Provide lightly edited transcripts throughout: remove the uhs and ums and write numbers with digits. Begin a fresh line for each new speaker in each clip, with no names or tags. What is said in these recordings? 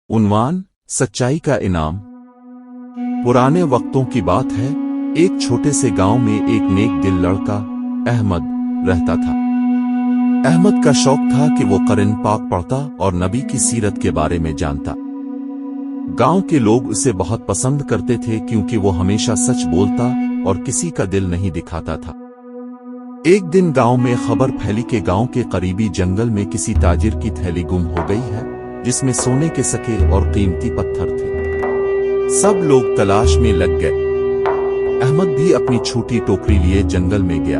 उन्वान सच्चाई का इनाम। पुराने वक्तों की बात है, एक छोटे से गांव में एक नेक दिल लड़का अहमद रहता था। अहमद का शौक था कि वो कुरान पाक पढ़ता और नबी की सीरत के बारे में जानता। गांव के लोग उसे बहुत पसंद करते थे क्योंकि वो हमेशा सच बोलता और किसी का दिल नहीं दिखाता था। एक दिन गांव में खबर फैली कि गांव के करीबी जंगल में किसी ताजिर की थैली गुम हो गई है, जिसमें सोने के सिक्के और कीमती पत्थर थे। सब लोग तलाश में लग गए। अहमद भी अपनी छोटी टोकरी लिए जंगल में गया।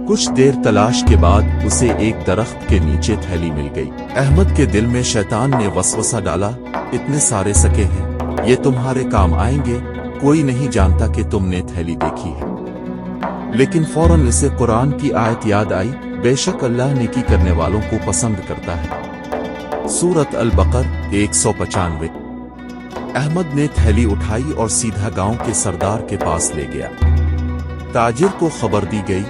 कुछ देर तलाश के बाद उसे एक दरख्त के नीचे थैली मिल गई। अहमद के दिल में शैतान ने वसवसा डाला, इतने सारे सिक्के हैं, ये तुम्हारे काम आएंगे, कोई नहीं जानता कि तुमने थैली देखी है। लेकिन फौरन इसे कुरान की आयत याद आई, बेशक अल्लाह नेकी करने वालों को पसंद करता है। सूरत अल-बकर 195। अहमद ने थैली उठाई और सीधा गांव के सरदार के पास ले गया। ताजिर को खबर दी गई,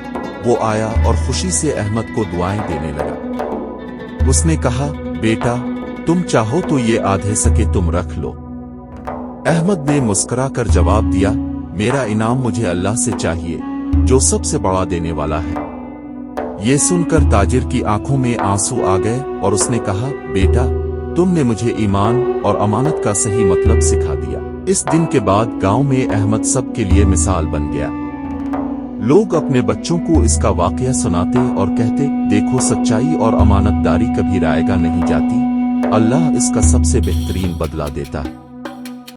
वो आया और खुशी से अहमद को दुआएं देने लगा। उसने कहा, बेटा तुम चाहो तो ये आधे सिक्के तुम रख लो। अहमद ने मुस्कुरा कर जवाब दिया, मेरा इनाम मुझे अल्लाह से चाहिए, जो सबसे बड़ा देने वाला है। ये सुनकर ताजिर की आंखों में आंसू आ गए और उसने कहा, बेटा तुमने मुझे ईमान और अमानत का सही मतलब सिखा दिया। इस दिन के बाद गांव में अहमद सबके लिए मिसाल बन गया। लोग अपने बच्चों को इसका वाकया सुनाते और कहते, देखो सच्चाई और अमानतदारी कभी रायगा नहीं जाती, अल्लाह इसका सबसे बेहतरीन बदला देता है।